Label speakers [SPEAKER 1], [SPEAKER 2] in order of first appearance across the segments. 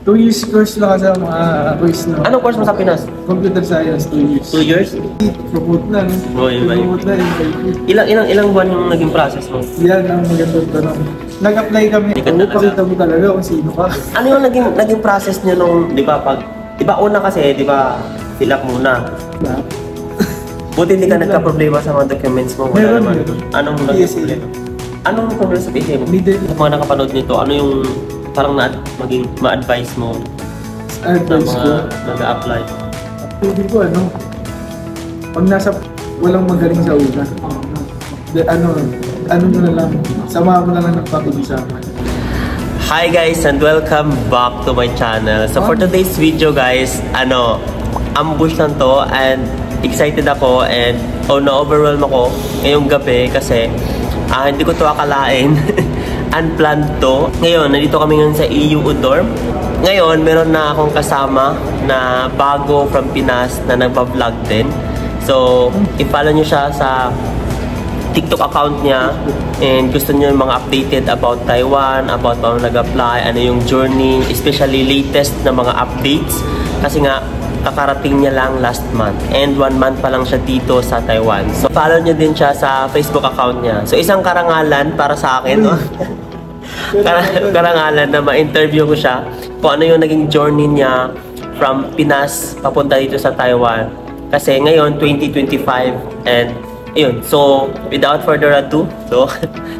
[SPEAKER 1] 2 years course lang kasi mga course na.
[SPEAKER 2] Anong course mo sa Pinas?
[SPEAKER 1] Computer Science, 2 years.
[SPEAKER 2] 2 years?
[SPEAKER 1] Promote na, no?
[SPEAKER 2] Oh, yun ba?
[SPEAKER 1] Promote na,
[SPEAKER 2] Ilang buwan yung naging process mo?
[SPEAKER 1] Yan ang magandang tanong. Nag-apply kami, pakita mo talaga kung sino ka.
[SPEAKER 2] Ano yung naging process niyo nung, di ba, una kasi, di ba, fill up muna. Buti hindi ka nagka-problema sa mga documents mo. Wala naman. Anong naging problema? Anong problema sa PSA mo? Sa mga nakapanood nito, ano yung parang maging ma-advise mo sa mga nag-a-apply?
[SPEAKER 1] Hindi ko pag walang magaling sa una, ano mo na lang, sama mo na lang ng pakikisama.
[SPEAKER 2] Hi guys and welcome back to my channel. So for today's video guys, ambush lang to and excited ako and na-overwhelm ako ngayong gabi kasi hindi ko to akalain. Unplanned to. Ngayon, nandito kami ngayon sa EU dorm. Ngayon, meron na akong kasama na bago from Pinas na nagpa-vlog din. So, i-follow nyo siya sa TikTok account niya and gusto nyo yung mga updated about Taiwan, about paano nag-apply, ano yung journey, especially latest na mga updates. Kasi nga, kakarating niya lang last month and 1 month pa lang siya dito sa Taiwan. So, follow nyo din siya sa Facebook account niya. So, isang karangalan para sa akin, no? Karangalan na ma-interview ko siya kung ano yung naging journey niya from Pinas papunta dito sa Taiwan. Kasi ngayon, 2025 and ayun. So, without further ado,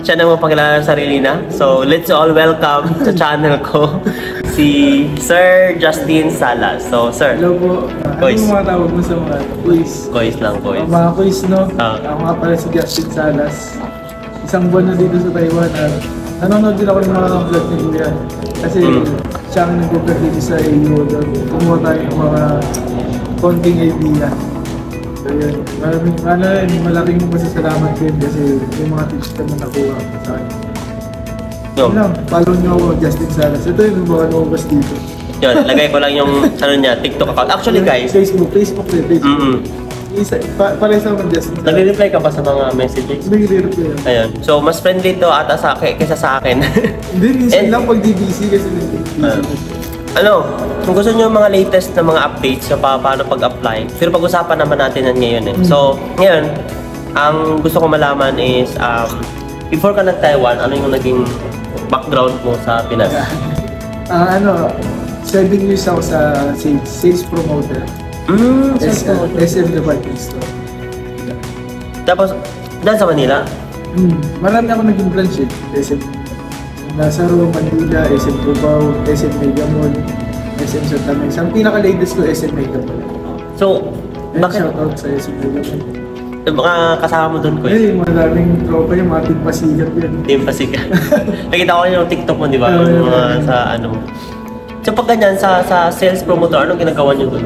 [SPEAKER 2] siya na magpakilala sa sarili na. So, let's all welcome sa channel ko si Sir Justin Salas. So, Sir.
[SPEAKER 1] Hello po.
[SPEAKER 2] Kois.
[SPEAKER 1] Ano mga tawag mo sa mga quiz?
[SPEAKER 2] Kois lang, Kois.
[SPEAKER 1] Mga quiz, no? Ako nga pala si Justin Salas. Isang buwan na dito sa Taiwan at nanonood din ako ng mga vlog ni Kuya. Kasi siya ang nag-vlog dito sa EU. Kumuha tayo ng mga konting idea. So yun, malaking masasalamat din kasi yung mga tips ka na nakuha sa akin. Yun lang, follow nyo ako, Justin Salas. Ito yung mga lumabas dito.
[SPEAKER 2] Yun, lagay ko lang yung niya, TikTok account. Actually guys,
[SPEAKER 1] Facebook din. Pares naman Justin Salas.
[SPEAKER 2] Nagre-reply ka ba sa mga messages?
[SPEAKER 1] Nagre-reply.
[SPEAKER 2] Ayun. So, mas friendly to ata kaysa sa akin.
[SPEAKER 1] Hindi, minsan lang pag di-busy kasi
[SPEAKER 2] kung gusto nyo mga latest na mga updates sa paano pag-apply, pero pag-usapan naman natin yan ngayon eh. So, ngayon, ang gusto ko malaman is, before ka nag-Taiwan, ano yung naging background mo sa Pinas?
[SPEAKER 1] 7 years ako sa sales promoter. SM Department Store.
[SPEAKER 2] Tapos, dyan sa Manila?
[SPEAKER 1] Marami ako naging branch eh. SM Lazaro, Manila, SM Cubao, SM Mega Mall, SM Santa Mesa. Ang pinaka-latest ko, SM Mega Mall.
[SPEAKER 2] So, bakit?
[SPEAKER 1] Shoutout sa SM Mega Mall.
[SPEAKER 2] Baka kasama mo doon ko
[SPEAKER 1] eh. Maraming tropa yung mga Team Pasikat yan.
[SPEAKER 2] Team Pasikat. Nakita ko yung TikTok mo, di ba? Sa ano mo. So pag ganyan, sa sales promoter, anong ginagawa niyo doon?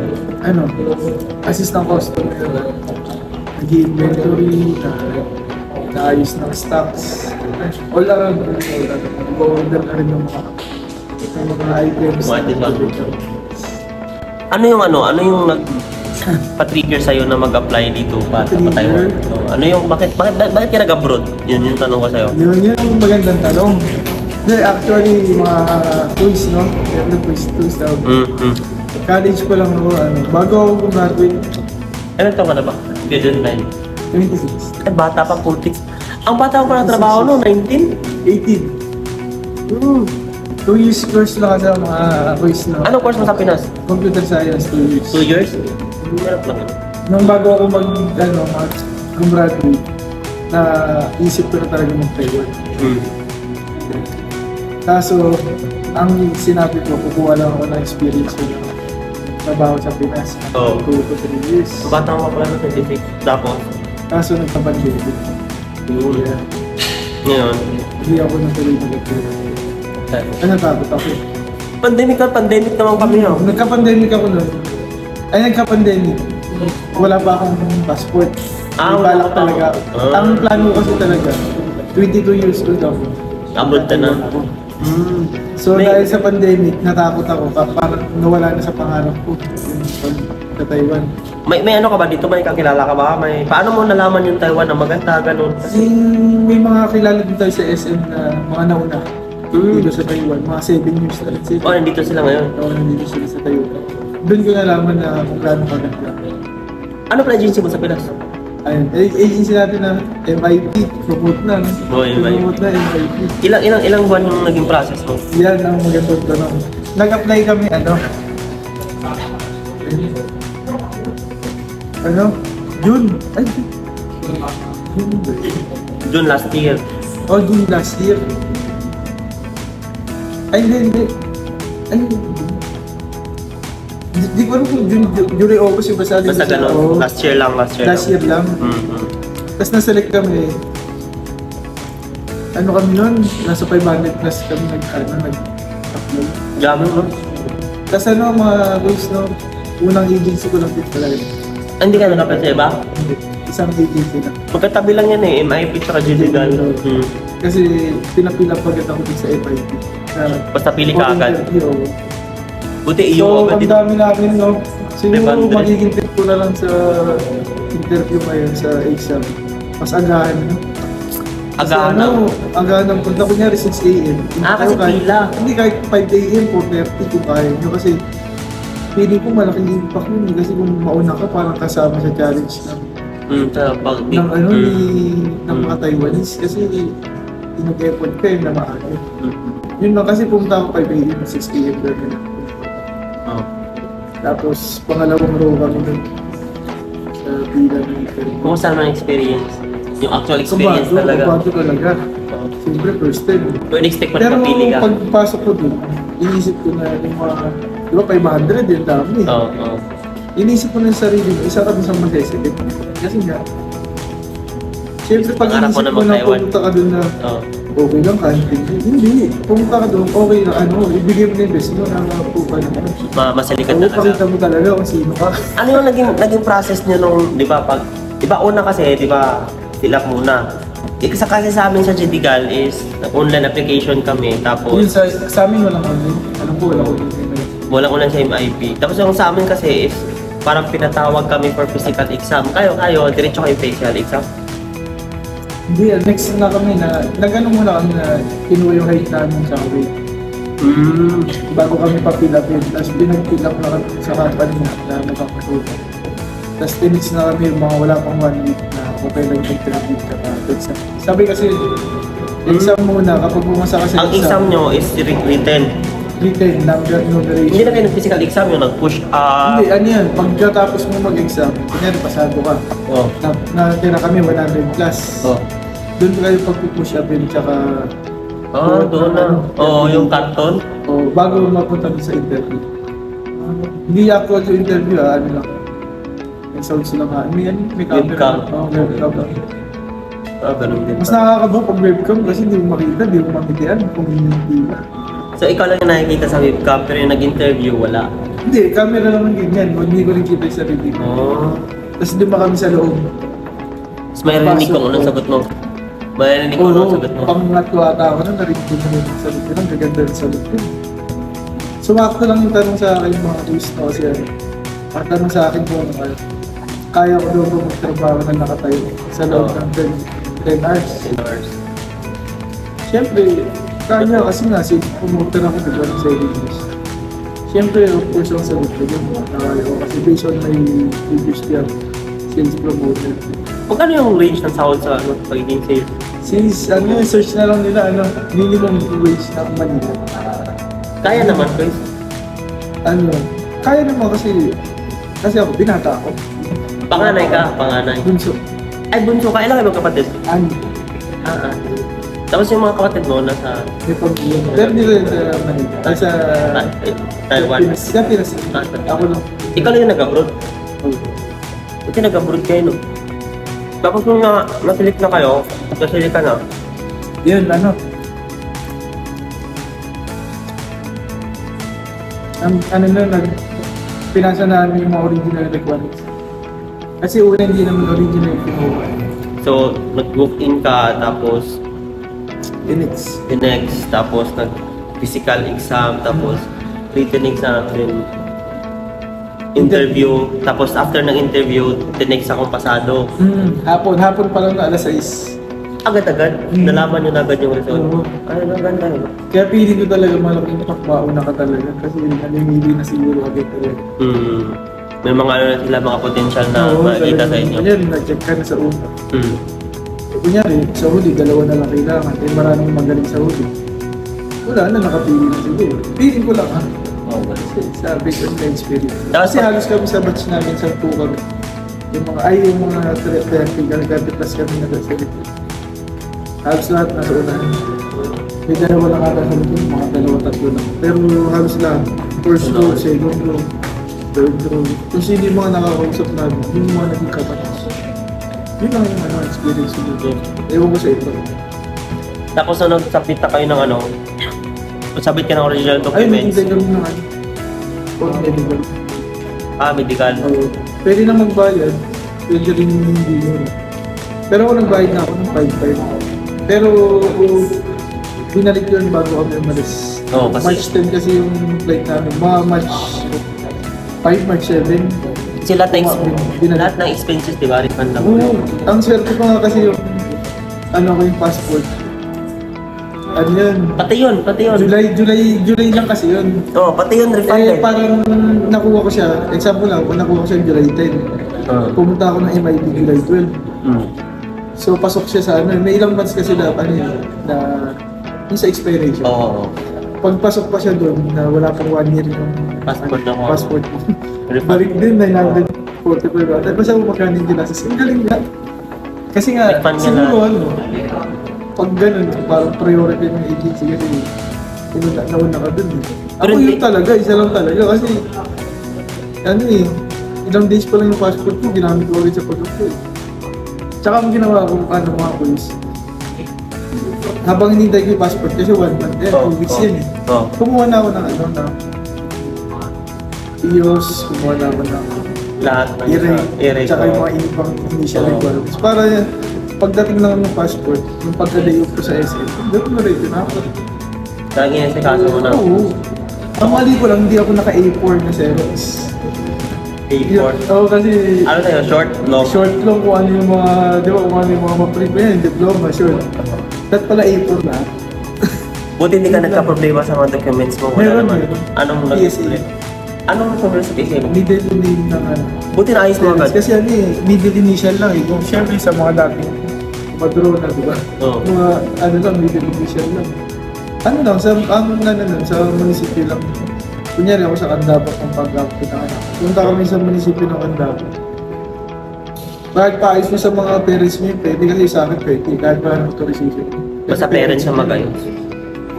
[SPEAKER 1] Assistant customer. Nag-inventory, naayos ng stocks. All around. Nag-order na rin ng mga items.
[SPEAKER 2] Ano yung nag-pa-trigger sa'yo na mag-apply dito para sa Taiwan? So, bakit ka nag-abroad? Yun yung tanong ko sa'yo.
[SPEAKER 1] Yun yung magandang tanong. Actually, mga tools, no? Tools daw. College ko lang ako, bago ako graduate.
[SPEAKER 2] Ilan taon ka na ba? Grade 9?
[SPEAKER 1] 26.
[SPEAKER 2] Bata pa, putik. Ang bata ko pa na trabaho no? 19?
[SPEAKER 1] 18. 2 years course lang kasi mga course na.
[SPEAKER 2] Anong course mo sa Pinas?
[SPEAKER 1] Computer Science, 2 years.
[SPEAKER 2] 2 years? Hirap lang yun.
[SPEAKER 1] Nung bago ako mag-graduate, na isip ko na talaga mag-Taiwan. Kaso, ang sinabi ko, kukuha lang ako ng experience ko yung trabaho sa Pinas. 2 to 3 years.
[SPEAKER 2] Bata mo pa pala ng 26. Tapos?
[SPEAKER 1] Kaso nagka-pandemic.
[SPEAKER 2] Ngayon?
[SPEAKER 1] Hindi ako natuloy mag-Taiwan. Natakot ako.
[SPEAKER 2] Pandemic naman kami no?
[SPEAKER 1] Nagka-pandemic ako nun. Nagka-pandemic. Wala pa akong passport. Balak talaga. Ang plano ko kasi talaga, 22 years old ako.
[SPEAKER 2] Abot ka na.
[SPEAKER 1] So dahil sa pandemic, natakot ako. Parang nawala na sa pangarap ko sa Taiwan.
[SPEAKER 2] May ano ka ba dito? May kakilala ka ba? Paano mo nalaman yung Taiwan na maganda, ganun?
[SPEAKER 1] Kasi may mga kilala din tayo sa SM na mga nauna. dito sa Taiwan. Mga 7 years na rin sila.
[SPEAKER 2] Oh, nandito sila ngayon.
[SPEAKER 1] Oo, nandito sila sa Taiwan. Doon ko nalaman na kung gaano kaganda.
[SPEAKER 2] Ano pala agency mo sa Pinas?
[SPEAKER 1] Ayun, agency natin na MIP, promote na, no?
[SPEAKER 2] Oh, MIP.
[SPEAKER 1] Promote na MIP.
[SPEAKER 2] Ilang buwan yung naging process mo?
[SPEAKER 1] Yan ang magandang tanong. Nag-apply kami, June. Ay,
[SPEAKER 2] June last year.
[SPEAKER 1] Oh, June last year. Ay, hindi. Ay, di ko alam kung July, August yung basta.
[SPEAKER 2] Basta gano'n, last year lang.
[SPEAKER 1] Last year lang.
[SPEAKER 2] Mm-hmm.
[SPEAKER 1] Tapos naselect kami. Ano kami nun? Nasa 500 plus kami nag-upload.
[SPEAKER 2] Dami mo?
[SPEAKER 1] Tapos mga rules, no? Unang agency ko lang din talaga.
[SPEAKER 2] Hindi ka na sa iba?
[SPEAKER 1] Hindi. Isang agency na.
[SPEAKER 2] Magkatabi lang yan eh, MIP tsaka Judigal.
[SPEAKER 1] Kasi pinapilap agad ako din sa MIP.
[SPEAKER 2] Basta pili ka agad. Buti iyo
[SPEAKER 1] So,
[SPEAKER 2] agad
[SPEAKER 1] ang
[SPEAKER 2] din.
[SPEAKER 1] dami namin, no? Siguro
[SPEAKER 2] 500.
[SPEAKER 1] magiging tip ko na lang sa interview ngayon sa exam. Mas agahan, no? Kasi
[SPEAKER 2] Agahan na.
[SPEAKER 1] agahan ng punta. Kunyari 6 a.m.
[SPEAKER 2] Kasi pila.
[SPEAKER 1] Hindi, kahit 5 a.m. 4:30 kung kaya nyo. Kasi feeling ko malaking impact yun. Kasi kung mauna ka, parang kasama sa challenge ng mga Taiwanese. Kasi inag-effort ka yun na maaari. Yun lang, kasi pumunta ako 5 a.m. 6 a.m. gano'n. Tapos pangalawang row kami dun sa pila ng interview.
[SPEAKER 2] Kumusta naman ang experience? Yung actual experience talaga.
[SPEAKER 1] Kabado talaga. Siyempre first time.
[SPEAKER 2] Pero in-expect mo na
[SPEAKER 1] Pero
[SPEAKER 2] mapili ka.
[SPEAKER 1] pagpasok ko dun, inisip ko na yung mga, di ba 500 yung dami.
[SPEAKER 2] Oo.
[SPEAKER 1] Inisip ko na yung sarili ko, isa kami sa mag-hesitate. Kasi nga, siyempre pag
[SPEAKER 2] Pangarap mo
[SPEAKER 1] inisip
[SPEAKER 2] na
[SPEAKER 1] mo na
[SPEAKER 2] mag-Taiwan.
[SPEAKER 1] pumunta ka dun na
[SPEAKER 2] Oo.
[SPEAKER 1] okay lang, country. Hindi, pumunta ka dun, okay lang, ibigay mo na yung best mo na pupa naman.
[SPEAKER 2] Masalikan
[SPEAKER 1] Oo,
[SPEAKER 2] talaga.
[SPEAKER 1] pakita mo talaga kung sino ka.
[SPEAKER 2] Ano yung naging process niyo nung, di ba, una kasi, di ba, silak muna. Kasi sa amin sa Judigal is, online application kami, tapos
[SPEAKER 1] Yun sa amin walang online. Alam ko walang online.
[SPEAKER 2] walang ulan sa MIP. Tapos yung sa amin kasi is, parang pinatawag kami for physical exam. Kayo, diretso kayo facial exam.
[SPEAKER 1] Hindi, next na kami na, nag-ano muna kami na kinuha yung height namin sa weight. Bago kami papilapin. Tapos pinag-pilap na kami sa company na nakapatuto. Tapos tinits na kami yung mga wala pang 1 week na okay lang yung interview ka na exam. Sabi kasi, exam muna kapag bumasa ka sa
[SPEAKER 2] Ang exam nyo is written.
[SPEAKER 1] written, number, numeration.
[SPEAKER 2] Hindi na kayo nag-physical exam yung nag-push up.
[SPEAKER 1] Hindi, ano yan, pagkatapos mo mag-exam, kunyari pasado ka,
[SPEAKER 2] Oh.
[SPEAKER 1] na kami 100 plus.
[SPEAKER 2] Oh.
[SPEAKER 1] Doon kayo pag-push up yun, tsaka
[SPEAKER 2] Doon na. Yung canton.
[SPEAKER 1] bago mapunta din sa interview. Hindi actual yung interview, ano lang. May sounds lang ha. May camera.
[SPEAKER 2] Webcam.
[SPEAKER 1] Webcam.
[SPEAKER 2] Ganun din.
[SPEAKER 1] Mas nakakaba pag webcam kasi hindi mo makita, hindi mo mamitian kung hindi na.
[SPEAKER 2] So ikaw lang yung nakikita sa webcam, pero yung nag-interview, wala.
[SPEAKER 1] Hindi, camera naman ganyan. Hindi ko rin kita yung sarili ko. Tapos di ba kami sa loob?
[SPEAKER 2] Tapos may rinig kung anong sagot mo. May rinig kung anong sagot mo.
[SPEAKER 1] Pangatlo ata ako na narinig ko na yung sagot ko. Ang gaganda yung sagot ko. Sumakto lang yung tanong sa akin mga quiz na kasi ang tanong sa akin kung kaya ko daw magtrabaho na nakatayo sa loob ng 10 hours.
[SPEAKER 2] 10 hours.
[SPEAKER 1] Siyempre, kaya kasi nga, pumunta na ako diba ng 7 years. Siyempre, of course, ang sagot ko yun. Nakaya ko kasi based on my previous job, sales promoter.
[SPEAKER 2] Magkano yung range ng sahod sa pagiging sales?
[SPEAKER 1] Since, search na lang nila, minimum wage ng Manila.
[SPEAKER 2] Kaya naman, guys.
[SPEAKER 1] Kaya naman kasi ako, binata ako.
[SPEAKER 2] Panganay ka? Panganay.
[SPEAKER 1] Bunso.
[SPEAKER 2] Ay, bunso ka. Ilan kayo magkapatid?
[SPEAKER 1] Ani.
[SPEAKER 2] Tapos yung mga kapatid mo nasa
[SPEAKER 1] May pag-iwan. Pero dito sa Manila. Ay, sa
[SPEAKER 2] Taiwan.
[SPEAKER 1] Sa Pinas. Ako lang.
[SPEAKER 2] Ikaw lang yung nag-abroad. Buti nag-abroad kayo, no? Tapos nung nasilik na kayo, nasilik ka na,
[SPEAKER 1] Yun, pinasa namin yung mga original requirements. Kasi una hindi naman original yung kinuha.
[SPEAKER 2] so nag-book in ka, tapos
[SPEAKER 1] Next.
[SPEAKER 2] next, tapos nag-physical exam, tapos written exam, then interview, tapos after ng interview, the next akong pasado.
[SPEAKER 1] Hapon pa lang na alas 6.
[SPEAKER 2] Agad-agad, nalaman nyo na agad yung result.
[SPEAKER 1] Oo.
[SPEAKER 2] Ay, maganda yun.
[SPEAKER 1] Kaya feeling ko talaga malaking pakbauna ka talaga kasi nalimili na siguro agad talaga.
[SPEAKER 2] May mga ano na sila, mga potential na makikita sa inyo.
[SPEAKER 1] Kunyari, na-check ka na sa una.
[SPEAKER 2] Mm.
[SPEAKER 1] Kunyari, sa huli, 2 na lang kailangan. Eh, maraming magaling sa huli. Wala na, nakapili na siguro. Feeling ko lang, Kasi sabi ko na experience.
[SPEAKER 2] Tapos,
[SPEAKER 1] Kasi halos kami sa batch namin sa kami. Yung mga 30 plus kami nag-select. Halos lahat nasa unahan. May 2 lang ata sa likod, mga 2-3 lang. Pero halos lahat, first row, second row, third row. Kung sino yung mga nakakausap namin, yung mga naging kabatas. Yun lang yung experience ko dito. Ewan ko sa ito.
[SPEAKER 2] Tapos na nagsubmit na kayo ng submit ka ng original
[SPEAKER 1] Ay,
[SPEAKER 2] documents.
[SPEAKER 1] hindi kami ng for medical.
[SPEAKER 2] Medical.
[SPEAKER 1] Pwede na magbayad, pwede rin hindi yun. Pero ako nagbayad na ako ng 5-5. Pero binalik yun bago kami umalis.
[SPEAKER 2] Kasi
[SPEAKER 1] March 10 kasi yung flight namin. Mga March 5, March 7.
[SPEAKER 2] sila lahat ng expenses, di ba? Refund lang.
[SPEAKER 1] Oo. Ang swerte ko nga kasi yung ko yung passport. Ano yun?
[SPEAKER 2] Pati yun.
[SPEAKER 1] July lang kasi yun.
[SPEAKER 2] Pati yun refunded.
[SPEAKER 1] Parang nakuha ko siya, example lang, nakuha ko siya July 10. Pumunta ako ng MIT July 12. So pasok siya sa may ilang months kasi na yung sa expiration. Pagpasok pa siya doon na wala pang 1 year yung passport. Balik din, 945. Basta mo magkano yung ginastos. Ang galing nga. Kasi nga, siguro pag ganun, parang priority ng agency kasi nauna ka dun eh. Ako yun talaga, isa lang talaga kasi ilang days pa lang yung passport ko, ginamit ko ulit sa pag-uplo eh. Tsaka ang ginawa ko, mga police, habang hinintay ko yung passport kasi 1 month, 2 weeks yan eh. Kumuha na ako ng EOS, kumuha na ako ng
[SPEAKER 2] lahat ng
[SPEAKER 1] tsaka yung mga ibang initial requirements. Para pagdating lang ng passport, yung pagka-day off ko sa SM, doon na ready na ako.
[SPEAKER 2] Lagi sa kaso mo na?
[SPEAKER 1] Oo. Ang mali ko lang, hindi ako naka-A4 na Xerox.
[SPEAKER 2] A4?
[SPEAKER 1] Oo, kasi
[SPEAKER 2] ano tayo? Short? Long?
[SPEAKER 1] Short long kung ano yung mga, di ba kung ano yung mga ma-print mo yan, diploma, short. Dapat pala A4 na.
[SPEAKER 2] Buti hindi ka nagka-problema sa mga documents mo. Wala naman. Anong
[SPEAKER 1] PSA.
[SPEAKER 2] Anong problema sa PSA mo?
[SPEAKER 1] Middle name ng
[SPEAKER 2] Buti na ayos mo agad.
[SPEAKER 1] Kasi middle initial lang eh. Kung syempre sa mga dating madraw na, di ba? Mga lang, middle initial lang. Sa munisipyo lang. Kunyari ako sa Candabac ng pagkakapinahan. Punta kami sa munisipyo ng Candabac. Kahit paayos mo sa mga parents mo yun, pwede kasi sa akin pwede. Kahit pa ng authorization.
[SPEAKER 2] Basta parents na mag-ayos.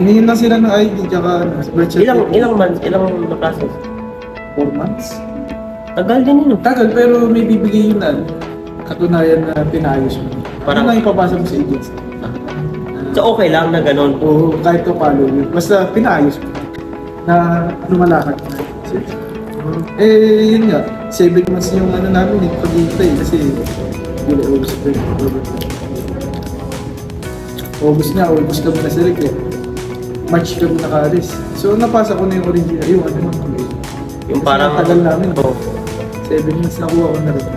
[SPEAKER 1] Hiningin lang sila ng ID, tsaka birth certificate.
[SPEAKER 2] Ilang months? Ilang na-process?
[SPEAKER 1] 4 months.
[SPEAKER 2] Tagal din yun.
[SPEAKER 1] Tagal, pero may bibigay yun katunayan na pinayos mo. Parang lang ipapasa mo sa agency.
[SPEAKER 2] So okay lang na ganun?
[SPEAKER 1] Oo, kahit to follow yun. Basta pinayos mo na lumalakad na. Yun nga, 7 months yung namin pag-iintay kasi August kami na select eh. March kami naka-alis. So napasa ko na yung original, yung
[SPEAKER 2] parang
[SPEAKER 1] tagal namin. 7 months nakuha ko na rin.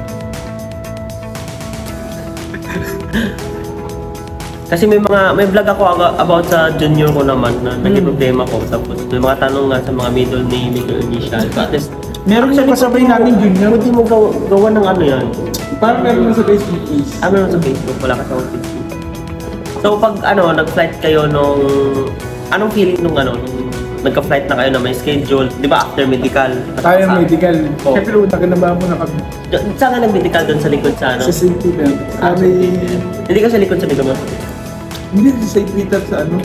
[SPEAKER 2] Kasi may vlog ako about sa junior ko naman na naging problema ko. Tapos may mga tanong nga sa mga middle name, middle initial. At least,
[SPEAKER 1] meron yung kasabay namin junior.
[SPEAKER 2] Hindi mo gawa ng yan.
[SPEAKER 1] Parang meron na sa Facebook page.
[SPEAKER 2] Meron sa Facebook. Wala ka sa Facebook. So pag nag-flight kayo anong feeling nung nagka-flight na kayo na may schedule? Di ba after medical?
[SPEAKER 1] Tayo medical. Siyempre una ka na ba mo na kami?
[SPEAKER 2] Saan ka nag-medical doon sa likod sa
[SPEAKER 1] Sa St. Peter.
[SPEAKER 2] Hindi ka sa likod sa likod mo?
[SPEAKER 1] Hindi, sa St. Peter sa sa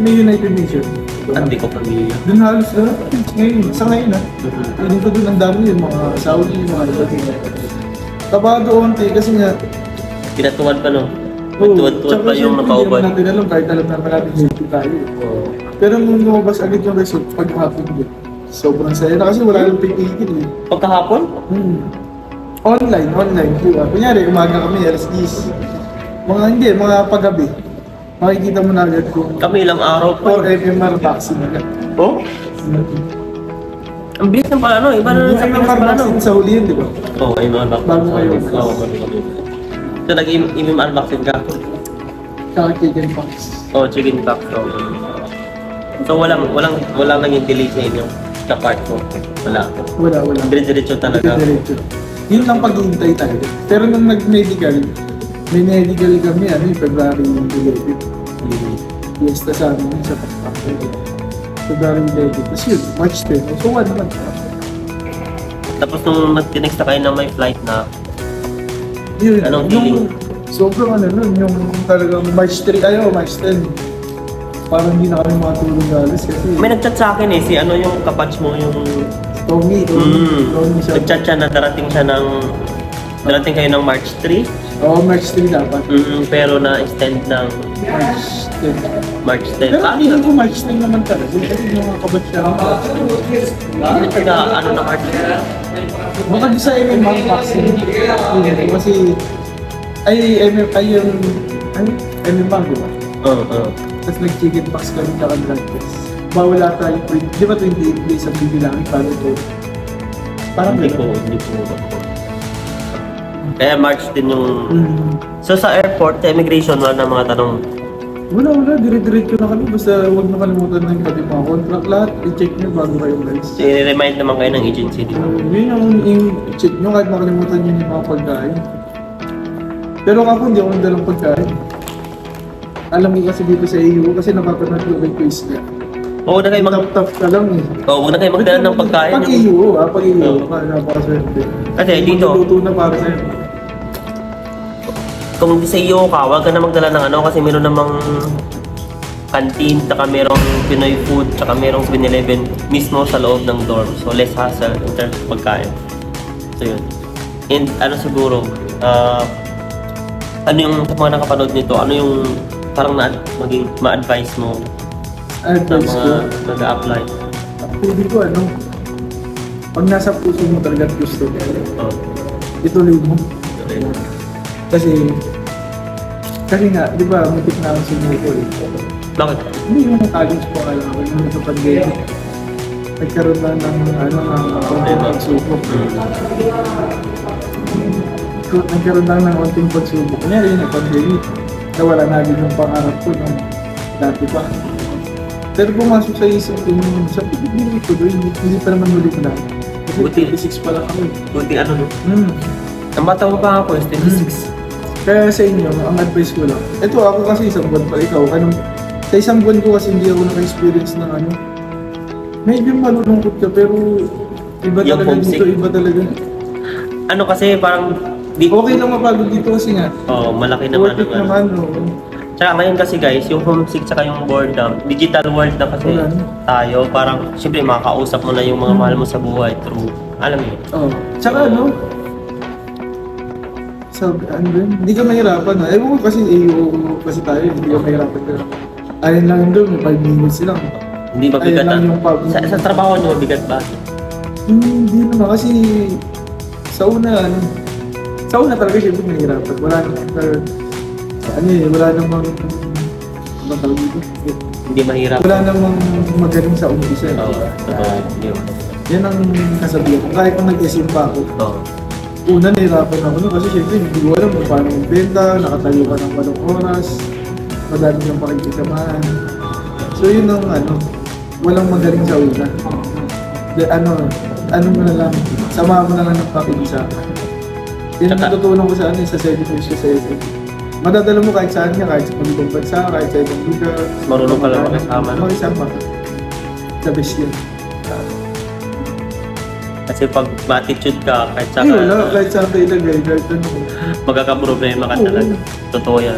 [SPEAKER 1] may United Nations.
[SPEAKER 2] Hindi ko pamilya.
[SPEAKER 1] Doon halos ngayon Hindi ko doon ang dami yung mga Saudi, mga iba. Kabado onti kasi nga
[SPEAKER 2] pinatuwad ka Tuwad-tuwad pa yung nakaubad.
[SPEAKER 1] Hindi naman natin alam kahit alam naman natin healthy tayo. Pero nung lumabas agad yung result paghapon din. Sobrang saya na kasi wala nang pipigil eh.
[SPEAKER 2] Pagkahapon?
[SPEAKER 1] Online, diba? Kunyari, umaga kami, alas 10. Mga paggabi. Makikita mo na agad kung
[SPEAKER 2] kami ilang araw po.
[SPEAKER 1] 4 MMR vaccine agad.
[SPEAKER 2] Ang bilis ng pala, ano? Iba na
[SPEAKER 1] Yung
[SPEAKER 2] sa Pinas pala, ano?
[SPEAKER 1] unboxing sa huli yun, di ba?
[SPEAKER 2] Oo, ay unboxing.
[SPEAKER 1] Bago kayo.
[SPEAKER 2] Oo, bago kami. So, nag-imim unboxing ka?
[SPEAKER 1] Tsaka chicken pox.
[SPEAKER 2] Oo, chicken pox. So, walang naging delay sa inyo sa part ko. Wala.
[SPEAKER 1] Wala.
[SPEAKER 2] Diretso talaga.
[SPEAKER 1] Diretso. Yun lang paghihintay tayo. Pero nung nag-medical, may medical kami, February 11. Fiesta sa amin sa Pakpak. February 11. Tapos yun, March 10. So, 1 month.
[SPEAKER 2] Tapos nung nag-tinext na kayo na may flight na,
[SPEAKER 1] Yun,
[SPEAKER 2] anong feeling?
[SPEAKER 1] Sobrang yung talagang March 3, March 10. Parang hindi na kami makatulog galos kasi...
[SPEAKER 2] May nag-chat sa akin si ano yung kapatch mo, yung...
[SPEAKER 1] Tommy siya.
[SPEAKER 2] Nag-chat siya na darating kayo ng March 3.
[SPEAKER 1] Oo, March 3 dapat.
[SPEAKER 2] Pero na-extend ng
[SPEAKER 1] March 10.
[SPEAKER 2] March 10.
[SPEAKER 1] Pero hindi ko March 10 naman talaga. Kasi yung mga kabat siya ako.
[SPEAKER 2] Ano na March 10?
[SPEAKER 1] Baka di sa MMA vaccine. Kasi... MMA ba?
[SPEAKER 2] Oo.
[SPEAKER 1] Tapos nag-chicken pox kami sa blood test. Bawal ata yung 20, di ba 28 days ang bibilangin para ito? Parang
[SPEAKER 2] Hindi ko. Kaya March din yung... So sa airport, sa immigration, wala na mga tanong.
[SPEAKER 1] Wala, dire-diretso na kami. Basta huwag na kalimutan na yung pati mga contract lahat. I-check nyo bago kayo guys.
[SPEAKER 2] So, i-remind naman kayo ng agency, di ba?
[SPEAKER 1] Yun yung i-check nyo kahit makalimutan nyo yung mga pagkain. Pero ako hindi ako nadalang pagkain. Alam mo kasi dito sa EU kasi napapanood ko may quiz niya.
[SPEAKER 2] Oo, huwag na kayo
[SPEAKER 1] Top ka lang eh.
[SPEAKER 2] huwag na kayo magdala ng pagkain.
[SPEAKER 1] Pag EU, pag EU, napakaswerte.
[SPEAKER 2] Kasi dito,
[SPEAKER 1] Luto na para sa'yo.
[SPEAKER 2] kung sa iyo ka, huwag ka na magdala ng ano kasi meron namang canteen, saka merong Pinoy food, saka merong 7-Eleven mismo sa loob ng dorm. So less hassle in terms of pagkain. So yun. And ano siguro, ano yung sa mga nakapanood nito, ano yung parang maging ma-advise mo sa
[SPEAKER 1] Advice ko.
[SPEAKER 2] mga nag-a-apply?
[SPEAKER 1] Pwede ko pag nasa puso mo talaga at gusto, ituloy mo. Kasi nga, di ba, mutik na ang sumuko eh.
[SPEAKER 2] Bakit?
[SPEAKER 1] Hindi yung college po kailangan yung sa pandemic. Nagkaroon na ng konting pagsubok. Nagkaroon lang ng konting pagsubok. Kunyari yung pandemic, nawala na agad yung pangarap ko nung dati pa. Pero pumasok sa isip ko yung sa pagbibinig ko doon, hindi pa naman muli ko na. Kasi 26 pa lang ako.
[SPEAKER 2] Buti ano no? Ang bata mo pa ako is 26.
[SPEAKER 1] Kaya sa inyo, ang advice ko lang, ito ako kasi isang buwan pa, ikaw, sa isang buwan ko kasi hindi ako naka-experience ng medyo malulungkot ka pero iba
[SPEAKER 2] Yung
[SPEAKER 1] talaga
[SPEAKER 2] homesick.
[SPEAKER 1] dito, iba talaga.
[SPEAKER 2] Ano kasi parang
[SPEAKER 1] Okay lang mapagod dito kasi nga.
[SPEAKER 2] malaki naman
[SPEAKER 1] Worth it
[SPEAKER 2] naman.
[SPEAKER 1] naman,
[SPEAKER 2] Tsaka ngayon kasi guys, yung homesick tsaka yung boredom, digital world na kasi
[SPEAKER 1] Wala na.
[SPEAKER 2] tayo, parang syempre makakausap mo na yung mga mahal mo sa buhay through, alam mo yun.
[SPEAKER 1] Tsaka sabi, hindi ka mahirapan Ewan ko kasi EU kasi tayo, hindi ka mahirapan ka. Ayun lang yun doon, 5 minutes lang.
[SPEAKER 2] Hindi mabigat
[SPEAKER 1] Ayun lang yung pub.
[SPEAKER 2] sa trabaho nyo, mabigat ba?
[SPEAKER 1] Hindi naman kasi sa una talaga syempre mahirapan. Wala namang tawag dito.
[SPEAKER 2] Hindi mahirap.
[SPEAKER 1] Wala namang magaling sa umpisa.
[SPEAKER 2] Totoo yun.
[SPEAKER 1] Yan ang kasabihan ko. Kahit kung nag-SM pa ako, una nahirapan ako kasi syempre hindi ko alam kung paano magbenta, nakatayo ka ng 8 oras, madami kang pakikisamahan. So yun ang walang magaling sa una. Mo na lang, samahan mo na lang ng pakikisa. Yan ang natutunan ko sa sa 7 years ko sa SM. Madadala mo kahit saan niya, kahit sa ibang bansa, kahit sa ibang lugar.
[SPEAKER 2] Marunong ka lang makisama.
[SPEAKER 1] Makisama. The best yun.
[SPEAKER 2] Kasi pag ma-attitude ka, kahit sa
[SPEAKER 1] Kahit saan tayo ilagay, kahit
[SPEAKER 2] magkakaproblema ka talaga. Totoo yan.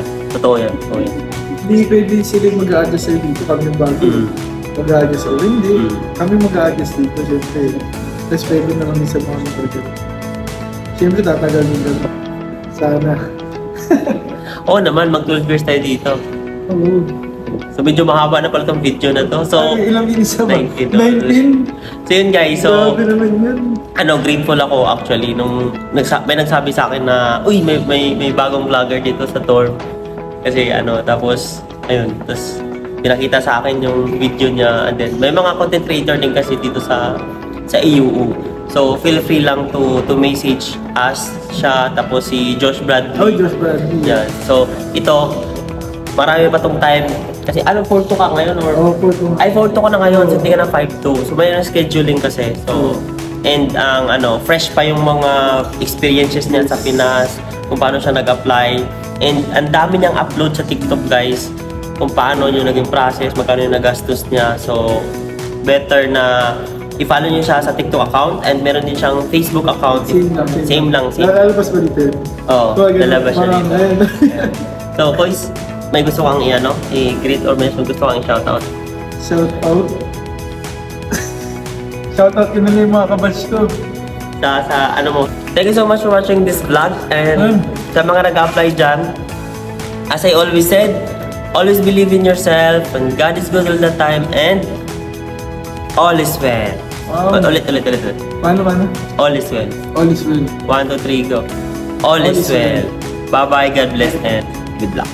[SPEAKER 1] Hindi pwede sila mag-a-adjust sa'yo dito kami yung bago. Mag-a-adjust sa'yo. Hindi. Kami mag-a-adjust dito, syempre. Respeto na kami sa mga mag-a-adjust. Syempre, tatagalin ka. Sana.
[SPEAKER 2] Oo naman, mag-12 years tayo dito.
[SPEAKER 1] Oo.
[SPEAKER 2] So medyo mahaba na pala itong video na to. So,
[SPEAKER 1] ilang minutes ba?
[SPEAKER 2] 19.
[SPEAKER 1] 19?
[SPEAKER 2] So yun guys, so
[SPEAKER 1] Grabe naman yun.
[SPEAKER 2] grateful ako actually nung may nagsabi sa akin na uy, may bagong vlogger dito sa dorm. Kasi tapos pinakita sa akin yung video niya, and then may mga content creator din kasi dito sa sa AUU. So, feel free lang to message us, siya, tapos si Josh Bradley.
[SPEAKER 1] Oh, Josh Bradley.
[SPEAKER 2] Yan. So, ito, marami pa tong time. Kasi ano, 4-2 ka ngayon? Or...
[SPEAKER 1] Oh, 4-2.
[SPEAKER 2] Ay, 4-2 ka na ngayon, so hindi ka na 5-2. So, may na scheduling kasi. So, and ang fresh pa yung mga experiences niya sa Pinas, kung paano siya nag-apply. And ang dami niyang upload sa TikTok, guys, kung paano yung naging process, magkano yung nagastos niya. So, better na i-follow niyo siya sa TikTok account and meron din siyang Facebook account.
[SPEAKER 1] Same lang. Lalabas ba dito?
[SPEAKER 2] Oo, lalabas siya dito.
[SPEAKER 1] Ayan.
[SPEAKER 2] So, Kois, may gusto kang i-greet or may gusto kang i-shoutout?
[SPEAKER 1] Shoutout? Shoutout ko na lang yung mga kabatch ko.
[SPEAKER 2] Sa ano mo. Thank you so much for watching this vlog and sa mga nag-apply dyan, as I always said, always believe in yourself and God is good all the time and all is well.
[SPEAKER 1] Wow.
[SPEAKER 2] Ulit.
[SPEAKER 1] Paano?
[SPEAKER 2] All is well.
[SPEAKER 1] All is well.
[SPEAKER 2] 1, 2, 3, go. All is well. Bye-bye, God bless and good luck.